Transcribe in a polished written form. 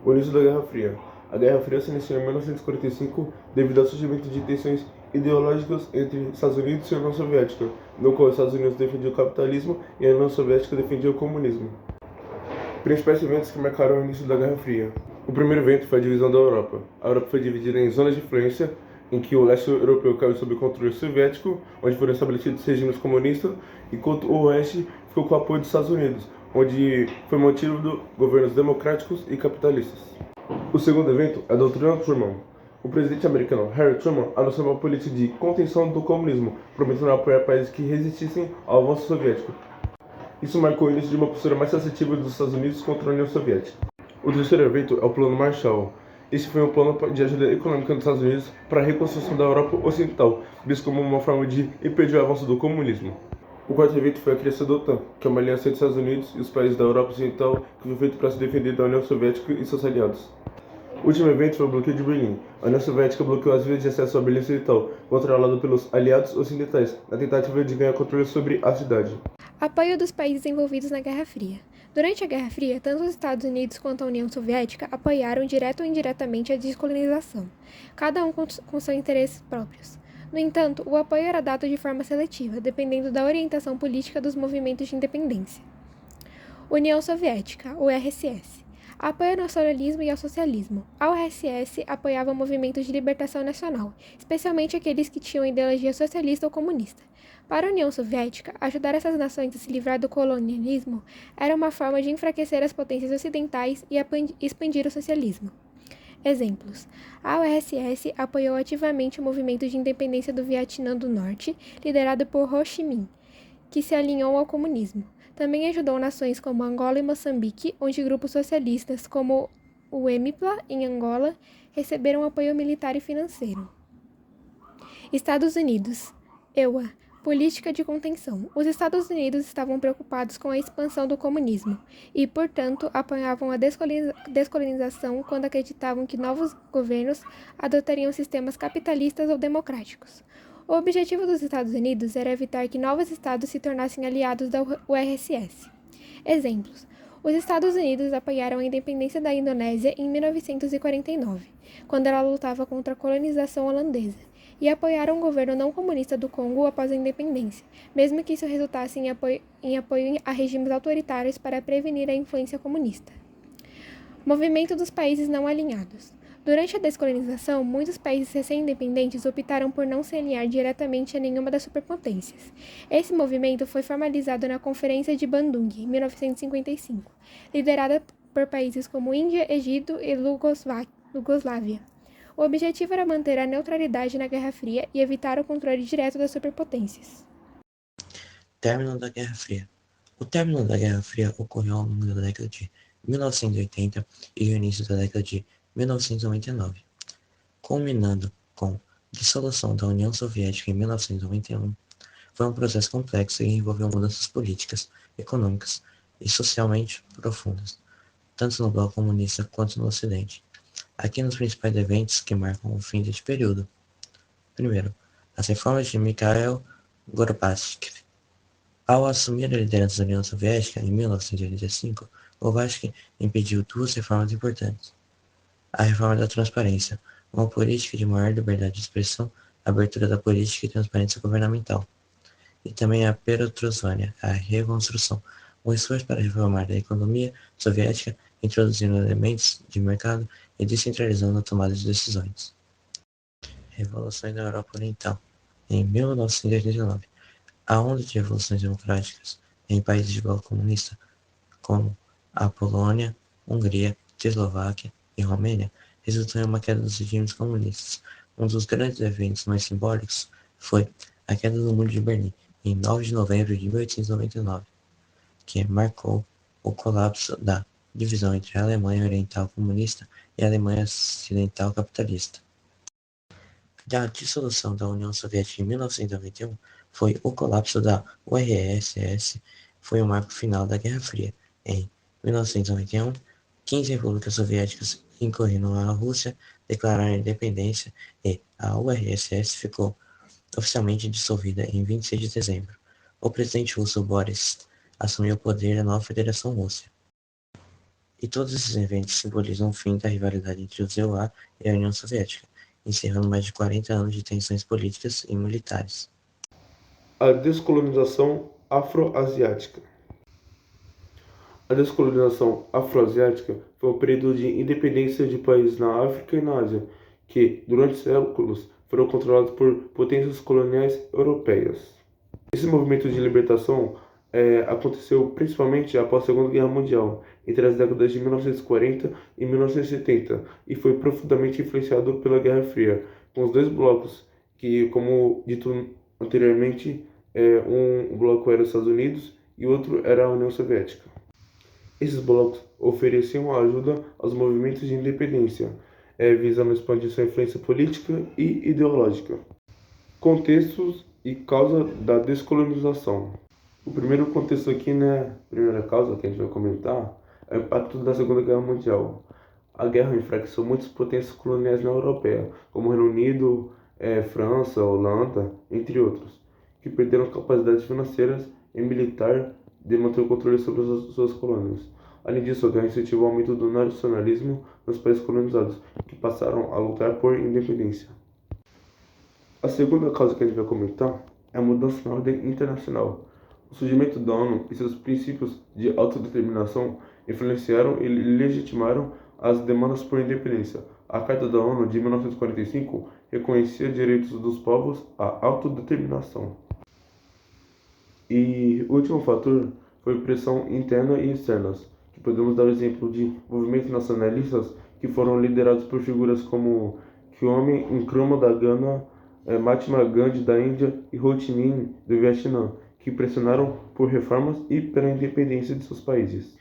O início da Guerra Fria. A Guerra Fria se iniciou em 1945 devido ao surgimento de tensões ideológicas entre Estados Unidos e a União Soviética, no qual os Estados Unidos defendiam o capitalismo e a União Soviética defendia o comunismo. Principais eventos que marcaram o início da Guerra Fria. O primeiro evento foi a divisão da Europa. A Europa foi dividida em zonas de influência, em que o leste europeu caiu sob o controle soviético, onde foram estabelecidos regimes comunistas, enquanto o oeste ficou com o apoio dos Estados Unidos, onde foi mantido governos democráticos e capitalistas. O segundo evento é a doutrina Truman. O presidente americano Harry Truman anunciou uma política de contenção do comunismo, prometendo apoiar países que resistissem ao avanço soviético. Isso marcou o início de uma postura mais assertiva dos Estados Unidos contra a União Soviética. O terceiro evento é o Plano Marshall. Esse foi um plano de ajuda econômica dos Estados Unidos para a reconstrução da Europa Ocidental, visto como uma forma de impedir o avanço do comunismo. O quarto evento foi a criação da OTAN, que é uma aliança entre os Estados Unidos e os países da Europa Ocidental que foi feito para se defender da União Soviética e seus aliados. O último evento foi o bloqueio de Berlim. A União Soviética bloqueou as vias de acesso à Berlim Ocidental, controlado pelos aliados ocidentais, na tentativa de ganhar controle sobre a cidade. Apoio dos países envolvidos na Guerra Fria. Durante a Guerra Fria, tanto os Estados Unidos quanto a União Soviética apoiaram direto ou indiretamente a descolonização, cada um com seus interesses próprios. No entanto, o apoio era dado de forma seletiva, dependendo da orientação política dos movimentos de independência. União Soviética, URSS. Apoio ao nacionalismo e ao socialismo. A URSS apoiava movimentos de libertação nacional, especialmente aqueles que tinham ideologia socialista ou comunista. Para a União Soviética, ajudar essas nações a se livrar do colonialismo era uma forma de enfraquecer as potências ocidentais e expandir o socialismo. Exemplos. A URSS apoiou ativamente o movimento de independência do Vietnã do Norte, liderado por Ho Chi Minh, que se alinhou ao comunismo. Também ajudou nações como Angola e Moçambique, onde grupos socialistas como o MPLA, em Angola, receberam apoio militar e financeiro. Estados Unidos. EUA. Política de contenção. Os Estados Unidos estavam preocupados com a expansão do comunismo e, portanto, apoiavam a descolonização quando acreditavam que novos governos adotariam sistemas capitalistas ou democráticos. O objetivo dos Estados Unidos era evitar que novos estados se tornassem aliados da URSS. Exemplos. Os Estados Unidos apoiaram a independência da Indonésia em 1949, quando ela lutava contra a colonização holandesa, e apoiaram o governo não comunista do Congo após a independência, mesmo que isso resultasse em apoio a regimes autoritários para prevenir a influência comunista. Movimento dos países não alinhados. Durante a descolonização, muitos países recém-independentes optaram por não se alinhar diretamente a nenhuma das superpotências. Esse movimento foi formalizado na Conferência de Bandung, em 1955, liderada por países como Índia, Egito e Iugoslávia. O objetivo era manter a neutralidade na Guerra Fria e evitar o controle direto das superpotências. Término da Guerra Fria. O término da Guerra Fria ocorreu ao longo da década de 1980 e o início da década de 1999, culminando com a dissolução da União Soviética em 1991. Foi um processo complexo e envolveu mudanças políticas, econômicas e socialmente profundas, tanto no bloco comunista quanto no Ocidente. Aqui nos principais eventos que marcam o fim deste período. Primeiro, as reformas de Mikhail Gorbachev. Ao assumir a liderança da União Soviética em 1985, Gorbachev impediu duas reformas importantes. A reforma da transparência, uma política de maior liberdade de expressão, abertura da política e transparência governamental. E também a peretroika, a reconstrução, um esforço para reformar a economia soviética, introduzindo elementos de mercado e descentralizando a tomada de decisões. Revoluções da Europa Oriental. Em 1989, a onda de revoluções democráticas em países de bloco comunista, como a Polônia, Hungria, Tchecoslováquia e Romênia, resultou em uma queda dos regimes comunistas. Um dos grandes eventos mais simbólicos foi a queda do Muro de Berlim, em 9 de novembro de 1899, que marcou o colapso da divisão entre a Alemanha Oriental comunista e a Alemanha Ocidental capitalista. A dissolução da União Soviética em 1991 foi o colapso da URSS, foi o marco final da Guerra Fria. Em 1991, 15 repúblicas soviéticas, incluindo a Rússia, declararam a independência e a URSS ficou oficialmente dissolvida em 26 de dezembro. O presidente russo Boris assumiu o poder da nova Federação Russa. E todos esses eventos simbolizam o fim da rivalidade entre o ZEUA e a União Soviética, encerrando mais de 40 anos de tensões políticas e militares. A descolonização afroasiática. A descolonização afroasiática foi um período de independência de países na África e na Ásia, que, durante séculos, foram controlados por potências coloniais europeias. Esse movimento de libertação aconteceu principalmente após a Segunda Guerra Mundial, entre as décadas de 1940 e 1970, e foi profundamente influenciado pela Guerra Fria, com os dois blocos, que, como dito anteriormente, um bloco era os Estados Unidos e o outro era a União Soviética. Esses blocos ofereciam ajuda aos movimentos de independência, visando expandir sua influência política e ideológica. Contextos e causa da descolonização. O primeiro contexto aqui, né, a primeira causa que a gente vai comentar, é o impacto da Segunda Guerra Mundial. A guerra enfraqueceu muitas potências coloniais na Europeia, como o Reino Unido, França, Holanda, entre outros, que perderam capacidades financeiras e militar de manter o controle sobre as suas colônias. Além disso, a guerra incentivou o aumento do nacionalismo nos países colonizados, que passaram a lutar por independência. A segunda causa que a gente vai comentar é a mudança na ordem internacional. O surgimento da ONU e seus princípios de autodeterminação influenciaram e legitimaram as demandas por independência. A Carta da ONU de 1945 reconhecia direitos dos povos à autodeterminação. E o último fator foi pressão interna e externas, que podemos dar o exemplo de movimentos nacionalistas que foram liderados por figuras como Kwame Nkrumah da Gana, Mahatma Gandhi da Índia e Ho Chi Minh do Vietnã, que pressionaram por reformas e pela independência de seus países.